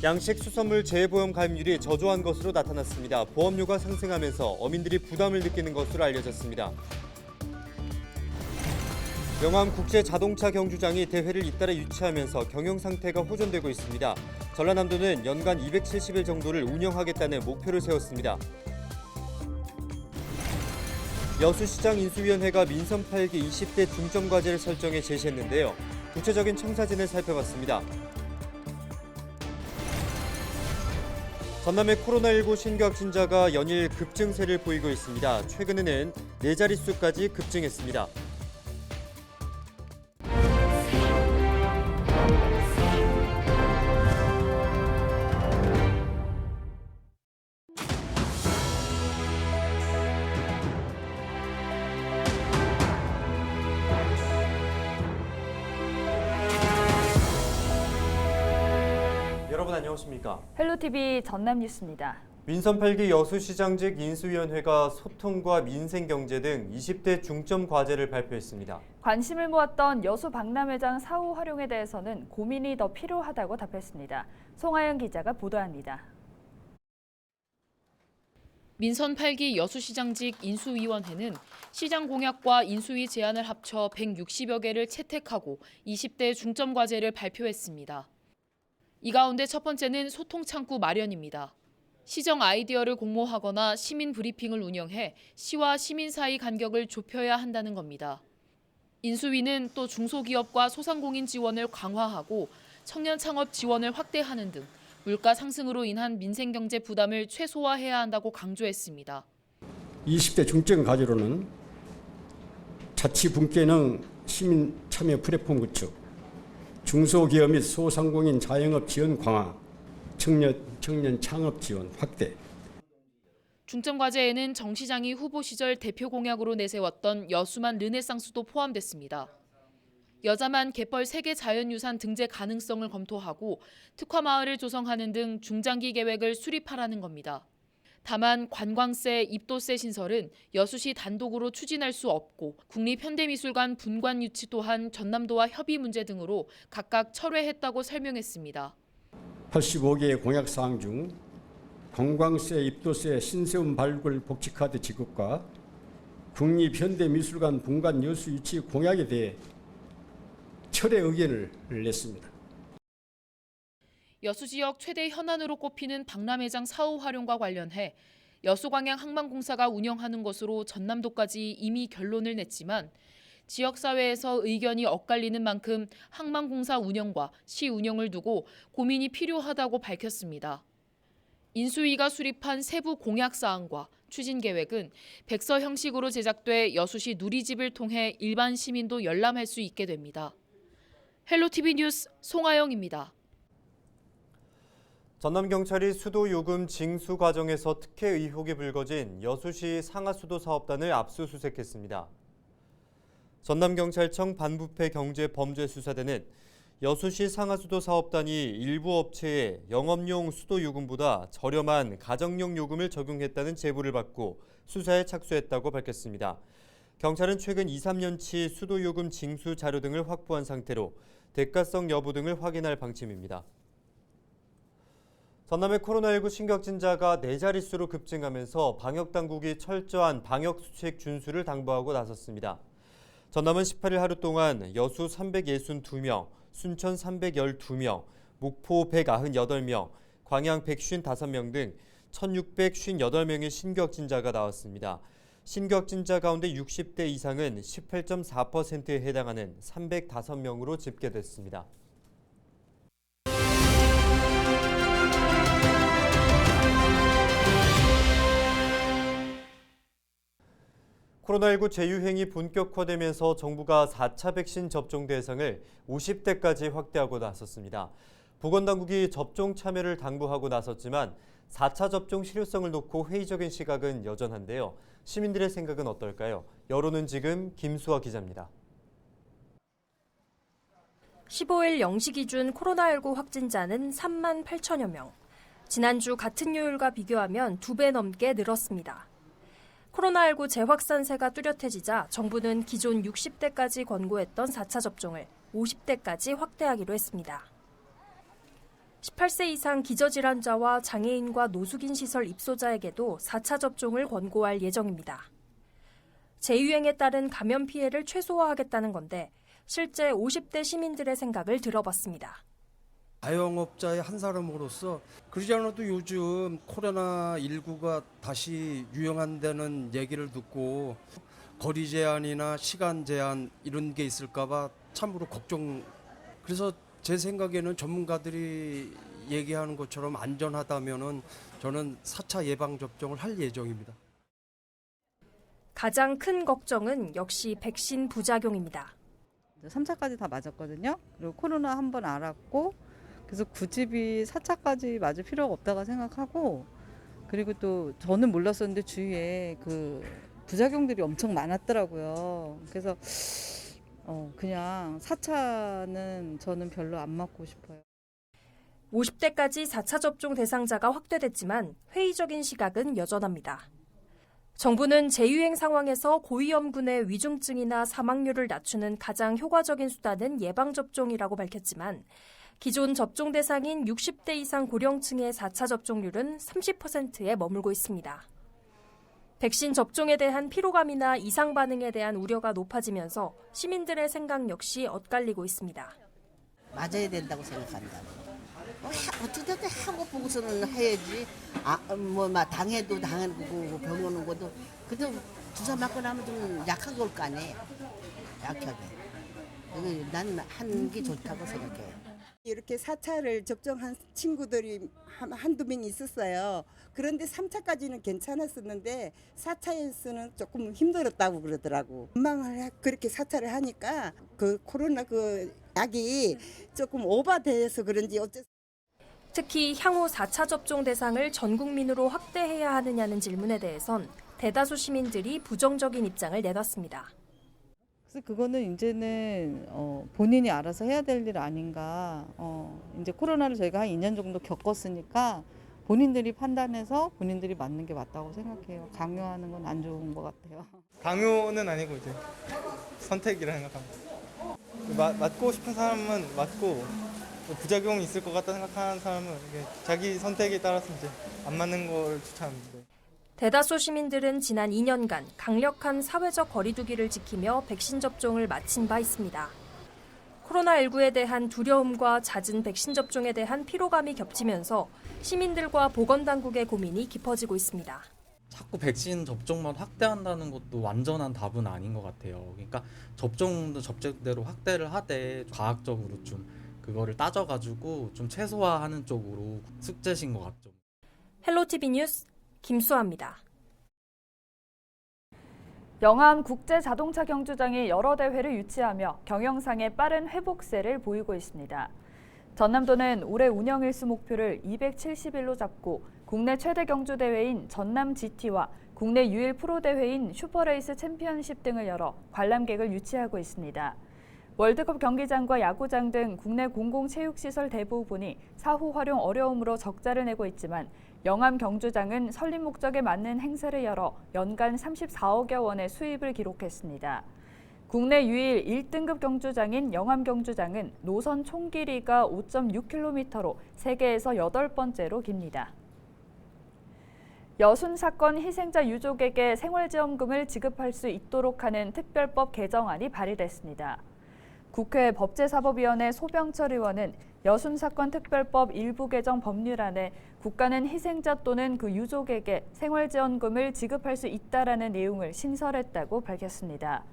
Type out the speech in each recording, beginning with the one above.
양식 수산물 재보험 가입률이 저조한 것으로 나타났습니다. 보험료가 상승하면서 어민들이 부담을 느끼는 것으로 알려졌습니다. 명암 국제 자동차 경주장이 대회를 잇따라 유치하면서 경영 상태가 호전되고 있습니다. 전라남도는 연간 270일 정도를 운영하겠다는 목표를 세웠습니다. 여수시장 인수위원회가 민선 8기 20대 중점과제를 설정해 제시했는데요. 구체적인 청사진을 살펴봤습니다. 전남의 코로나19 신규 확진자가 연일 급증세를 보이고 있습니다. 최근에는 4자릿수까지 급증했습니다. 여러분 안녕하십니까? 헬로티비 전남 뉴스입니다. 민선 8기 여수시장직 인수위원회가 소통과 민생경제 등 20대 중점 과제를 발표했습니다. 관심을 모았던 여수 박람회장 사후 활용에 대해서는 고민이 더 필요하다고 답했습니다. 송하영 기자가 보도합니다. 민선 8기 여수시장직 인수위원회는 시장 공약과 인수위 제안을 합쳐 160여 개를 채택하고 20대 중점 과제를 발표했습니다. 이 가운데 첫 번째는 소통창구 마련입니다. 시정 아이디어를 공모하거나 시민 브리핑을 운영해 시와 시민 사이 간격을 좁혀야 한다는 겁니다. 인수위는 또 중소기업과 소상공인 지원을 강화하고 청년 창업 지원을 확대하는 등 물가 상승으로 인한 민생경제 부담을 최소화해야 한다고 강조했습니다. 20대 중점 과제로는 자치분계능 시민 참여 플랫폼 구축, 중소기업 및 소상공인 자영업 지원 강화, 청년 창업 지원 확대. 중점 과제에는 정 시장이 후보 시절 대표 공약으로 내세웠던 여수만 르네상스도 포함됐습니다. 여자만 갯벌 세계 자연유산 등재 가능성을 검토하고 특화 마을을 조성하는 등 중장기 계획을 수립하라는 겁니다. 다만 관광세, 입도세 신설은 여수시 단독으로 추진할 수 없고 국립현대미술관 분관 유치 또한 전남도와 협의 문제 등으로 각각 철회했다고 설명했습니다. 85개의 공약사항 중 관광세, 입도세, 신세움 발굴 복지카드 지급과 국립현대미술관 분관 여수 유치 공약에 대해 철회 의견을 냈습니다. 여수 지역 최대 현안으로 꼽히는 박람회장 사후 활용과 관련해 여수광양 항만공사가 운영하는 것으로 전남도까지 이미 결론을 냈지만 지역사회에서 의견이 엇갈리는 만큼 항만공사 운영과 시 운영을 두고 고민이 필요하다고 밝혔습니다. 인수위가 수립한 세부 공약사항과 추진계획은 백서 형식으로 제작돼 여수시 누리집을 통해 일반 시민도 열람할 수 있게 됩니다. 헬로티비 뉴스 송하영입니다. 전남경찰이 수도요금 징수 과정에서 특혜 의혹이 불거진 여수시 상하수도 사업단을 압수수색했습니다. 전남경찰청 반부패 경제범죄수사대는 여수시 상하수도 사업단이 일부 업체에 영업용 수도요금보다 저렴한 가정용 요금을 적용했다는 제보를 받고 수사에 착수했다고 밝혔습니다. 경찰은 최근 2, 3년치 수도요금 징수 자료 등을 확보한 상태로 대가성 여부 등을 확인할 방침입니다. 전남의 코로나19 신규 확진자가 4자릿수로 급증하면서 방역당국이 철저한 방역수칙 준수를 당부하고 나섰습니다. 전남은 18일 하루 동안 여수 362명, 순천 312명, 목포 198명, 광양 155명 등 1,658명의 신규 확진자가 나왔습니다. 신규 확진자 가운데 60대 이상은 18.4%에 해당하는 305명으로 집계됐습니다. 코로나19 재유행이 본격화되면서 정부가 4차 백신 접종 대상을 50대까지 확대하고 나섰습니다. 보건당국이 접종 참여를 당부하고 나섰지만 4차 접종 실효성을 놓고 회의적인 시각은 여전한데요. 시민들의 생각은 어떨까요? 여론은 지금 김수아 기자입니다. 15일 0시 기준 코로나19 확진자는 3만 8천여 명. 지난주 같은 요일과 비교하면 2배 넘게 늘었습니다. 코로나19 재확산세가 뚜렷해지자 정부는 기존 60대까지 권고했던 4차 접종을 50대까지 확대하기로 했습니다. 18세 이상 기저질환자와 장애인과 노숙인 시설 입소자에게도 4차 접종을 권고할 예정입니다. 재유행에 따른 감염 피해를 최소화하겠다는 건데 실제 50대 시민들의 생각을 들어봤습니다. 자영업자의 한 사람으로서 그러지 않아도 요즘 코로나19가 다시 유행한다는 얘기를 듣고 거리 제한이나 시간 제한 이런 게 있을까 봐 참으로 걱정. 그래서 제 생각에는 전문가들이 얘기하는 것처럼 안전하다면은 저는 4차 예방접종을 할 예정입니다. 가장 큰 걱정은 역시 백신 부작용입니다. 3차까지 다 맞았거든요. 그리고 코로나 한 번 알았고 그래서 굳이 4차까지 맞을 필요가 없다고 생각하고 그리고 또 저는 몰랐었는데 주위에 그 부작용들이 엄청 많았더라고요. 그래서 그냥 4차는 저는 별로 안 맞고 싶어요. 50대까지 4차 접종 대상자가 확대됐지만 회의적인 시각은 여전합니다. 정부는 재유행 상황에서 고위험군의 위중증이나 사망률을 낮추는 가장 효과적인 수단은 예방접종이라고 밝혔지만 기존 접종 대상인 60대 이상 고령층의 4차 접종률은 30%에 머물고 있습니다. 백신 접종에 대한 피로감이나 이상 반응에 대한 우려가 높아지면서 시민들의 생각 역시 엇갈리고 있습니다. 맞아야 된다고 생각한다. 어떻게든 하고 보고서는 해야지. 당해도 당하고 병원 오는 것도 그래도 주사 맞고 나면 좀 약하게 올 거 아니에요. 약하게. 나는 하는 게 좋다고 생각해요. 이렇게 4차를 접종한 친구들이 한두 명 있었어요. 그런데 3차까지는 괜찮았었는데 4차에서는 조금 힘들었다고 그러더라고. 금방 그렇게 4차를 하니까 그 코로나 그 약이 조금 오버돼서 그런지 어째. 특히 향후 4차 접종 대상을 전 국민으로 확대해야 하느냐는 질문에 대해선 대다수 시민들이 부정적인 입장을 내놨습니다. 그래서 그거는 이제는 본인이 알아서 해야 될 일 아닌가. 이제 코로나를 저희가 한 2년 정도 겪었으니까 본인들이 판단해서 본인들이 맞는 게 맞다고 생각해요. 강요하는 건 안 좋은 것 같아요. 강요는 아니고 이제 선택이라 생각합니다. 맞고 싶은 사람은 맞고 부작용이 있을 것 같다 생각하는 사람은 이게 자기 선택에 따라서 이제 안 맞는 걸 추천합니다. 대다수 시민들은 지난 2년간 강력한 사회적 거리두기를 지키며 백신 접종을 마친 바 있습니다. 코로나19에 대한 두려움과 잦은 백신 접종에 대한 피로감이 겹치면서 시민들과 보건당국의 고민이 깊어지고 있습니다. 자꾸 백신 접종만 확대한다는 것도 완전한 답은 아닌 것 같아요. 그러니까 접종도 접종대로 확대를 하되 과학적으로 좀 그거를 따져가지고 좀 최소화하는 쪽으로 숙제신 것 같죠. 헬로티비 뉴스 김수아입니다. 영암 국제자동차 경주장이 여러 대회를 유치하며 경영상의 빠른 회복세를 보이고 있습니다. 전남도는 올해 운영 일수 목표를 270일로 잡고 국내 최대 경주 대회인 전남 GT와 국내 유일 프로 대회인 슈퍼레이스 챔피언십 등을 열어 관람객을 유치하고 있습니다. 월드컵 경기장과 야구장 등 국내 공공체육시설 대부분이 사후 활용 어려움으로 적자를 내고 있지만 영암 경주장은 설립 목적에 맞는 행사를 열어 연간 34억여 원의 수입을 기록했습니다. 국내 유일 1등급 경주장인 영암 경주장은 노선 총 길이가 5.6km로 세계에서 8번째로 깁니다. 여순 사건 희생자 유족에게 생활지원금을 지급할 수 있도록 하는 특별법 개정안이 발의됐습니다. 국회 법제사법위원회 소병철 의원은 여순 사건 특별법 일부 개정 법률안에 국가는 희생자 또는 그 유족에게 생활지원금을 지급할 수 있다라는 내용을 신설했다고 밝혔습니다.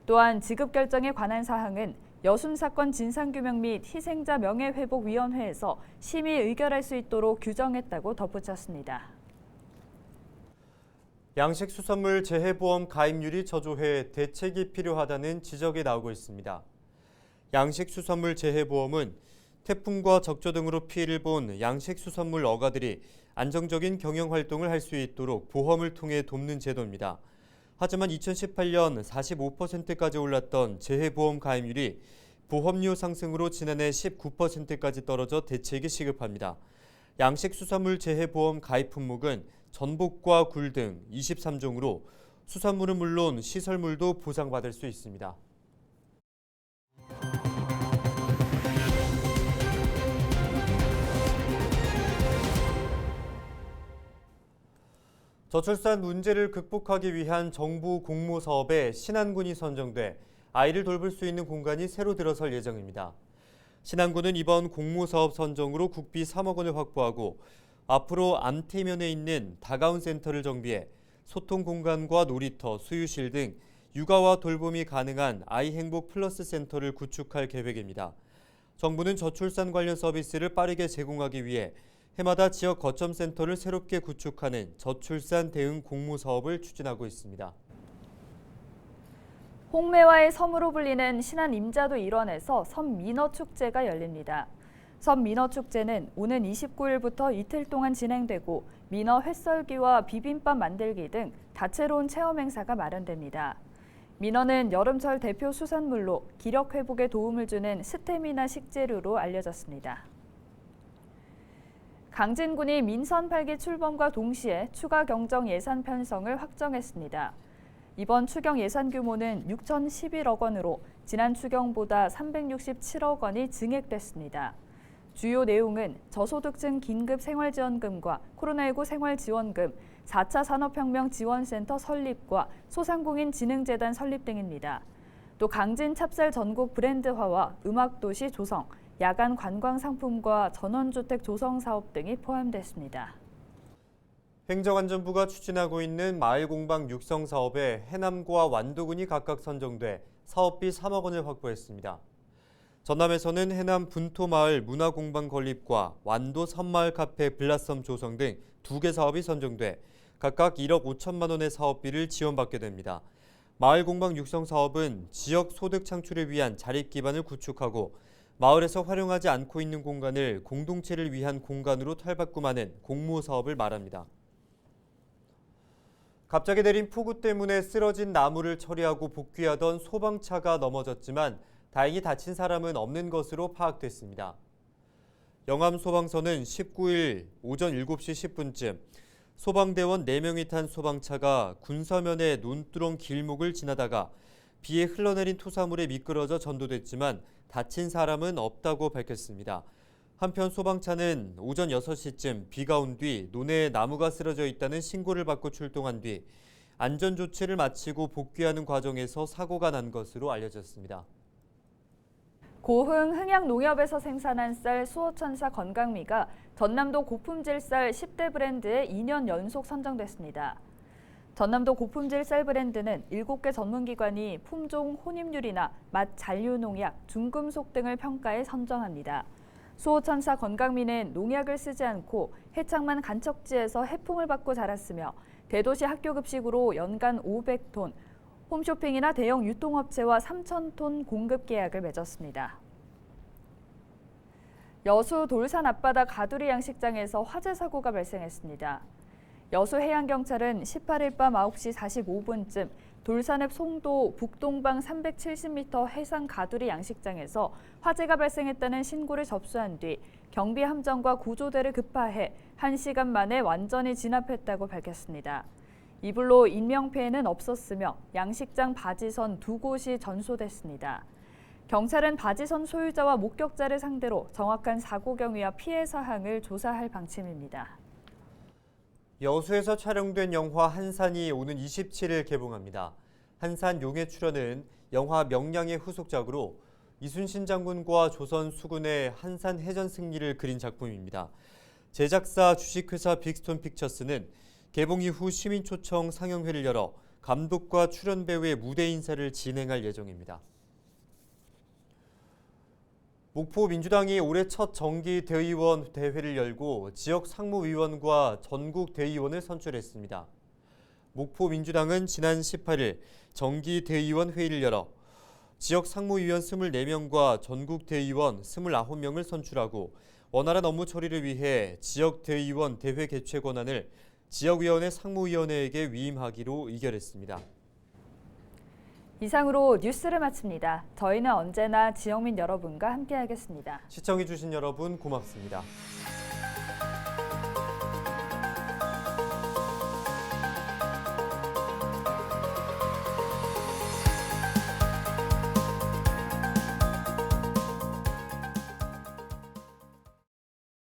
또한 지급 결정에 관한 사항은 여순 사건 진상규명 및 희생자 명예회복위원회에서 심의 의결할 수 있도록 규정했다고 덧붙였습니다. 양식수산물 재해보험 가입률이 저조해 대책이 필요하다는 지적이 나오고 있습니다. 양식수산물 재해보험은 태풍과 적조 등으로 피해를 본 양식수산물 어가들이 안정적인 경영활동을 할 수 있도록 보험을 통해 돕는 제도입니다. 하지만 2018년 45%까지 올랐던 재해보험 가입률이 보험료 상승으로 지난해 19%까지 떨어져 대책이 시급합니다. 양식수산물 재해보험 가입 품목은 전복과 굴 등 23종으로 수산물은 물론 시설물도 보상받을 수 있습니다. 저출산 문제를 극복하기 위한 정부 공모 사업에 신안군이 선정돼 아이를 돌볼 수 있는 공간이 새로 들어설 예정입니다. 신안군은 이번 공모 사업 선정으로 국비 3억 원을 확보하고 앞으로 암태면에 있는 다가온 센터를 정비해 소통 공간과 놀이터, 수유실 등 육아와 돌봄이 가능한 아이 행복 플러스 센터를 구축할 계획입니다. 정부는 저출산 관련 서비스를 빠르게 제공하기 위해 해마다 지역 거점 센터를 새롭게 구축하는 저출산 대응 공모 사업을 추진하고 있습니다. 홍매화의 섬으로 불리는 신안 임자도 일원에서 섬민어축제가 열립니다. 섬민어축제는 오는 29일부터 이틀 동안 진행되고 민어 횟썰기와 비빔밥 만들기 등 다채로운 체험 행사가 마련됩니다. 민어는 여름철 대표 수산물로 기력 회복에 도움을 주는 스테미나 식재료로 알려졌습니다. 강진군이 민선 8기 출범과 동시에 추가 경정 예산 편성을 확정했습니다. 이번 추경 예산 규모는 6,011억 원으로 지난 추경보다 367억 원이 증액됐습니다. 주요 내용은 저소득층 긴급 생활지원금과 코로나19 생활지원금, 4차 산업혁명 지원센터 설립과 소상공인 진흥재단 설립 등입니다. 또 강진 찹쌀 전국 브랜드화와 음악도시 조성, 야간 관광 상품과 전원주택 조성 사업 등이 포함됐습니다. 행정안전부가 추진하고 있는 마을공방 육성 사업에 해남과 완도군이 각각 선정돼 사업비 3억 원을 확보했습니다. 전남에서는 해남 분토마을 문화공방 건립과 완도 섬마을 카페 블라썸 조성 등 2개 사업이 선정돼 각각 1억 5천만 원의 사업비를 지원받게 됩니다. 마을공방 육성 사업은 지역 소득 창출을 위한 자립 기반을 구축하고 마을에서 활용하지 않고 있는 공간을 공동체를 위한 공간으로 탈바꿈하는 공모 사업을 말합니다. 갑자기 내린 폭우 때문에 쓰러진 나무를 처리하고 복귀하던 소방차가 넘어졌지만 다행히 다친 사람은 없는 것으로 파악됐습니다. 영암소방서는 19일 오전 7시 10분쯤 소방대원 4명이 탄 소방차가 군서면의 논두렁 길목을 지나다가 비에 흘러내린 토사물에 미끄러져 전도됐지만 다친 사람은 없다고 밝혔습니다. 한편 소방차는 오전 6시쯤 비가 온 뒤 논에 나무가 쓰러져 있다는 신고를 받고 출동한 뒤 안전조치를 마치고 복귀하는 과정에서 사고가 난 것으로 알려졌습니다. 고흥 흥양농협에서 생산한 쌀 수호천사 건강미가 전남도 고품질 쌀 10대 브랜드에 2년 연속 선정됐습니다. 전남도 고품질 쌀 브랜드는 7개 전문기관이 품종 혼입률이나 맛 잔류농약, 중금속 등을 평가해 선정합니다. 수호천사 건강미는 농약을 쓰지 않고 해창만 간척지에서 해풍을 받고 자랐으며 대도시 학교급식으로 연간 500톤, 홈쇼핑이나 대형 유통업체와 3,000톤 공급 계약을 맺었습니다. 여수 돌산 앞바다 가두리 양식장에서 화재 사고가 발생했습니다. 여수 해양경찰은 18일 밤 9시 45분쯤 돌산읍 송도 북동방 370m 해상 가두리 양식장에서 화재가 발생했다는 신고를 접수한 뒤 경비함정과 구조대를 급파해 1시간 만에 완전히 진압했다고 밝혔습니다. 이 불로 인명피해는 없었으며 양식장 바지선 2곳이 전소됐습니다. 경찰은 바지선 소유자와 목격자를 상대로 정확한 사고 경위와 피해 사항을 조사할 방침입니다. 여수에서 촬영된 영화 한산이 오는 27일 개봉합니다. 한산 용의 출연은 영화 명량의 후속작으로 이순신 장군과 조선 수군의 한산 해전 승리를 그린 작품입니다. 제작사 주식회사 빅스톤 픽처스는 개봉 이후 시민 초청 상영회를 열어 감독과 출연 배우의 무대 인사를 진행할 예정입니다. 목포 민주당이 올해 첫 정기 대의원 대회를 열고 지역 상무위원과 전국 대의원을 선출했습니다. 목포 민주당은 지난 18일 정기 대의원 회의를 열어 지역 상무위원 24명과 전국 대의원 29명을 선출하고 원활한 업무 처리를 위해 지역 대의원 대회 개최 권한을 지역위원회 상무위원회에게 위임하기로 의결했습니다. 이상으로 뉴스를 마칩니다. 저희는 언제나 지역민 여러분과 함께하겠습니다. 시청해주신 여러분 고맙습니다.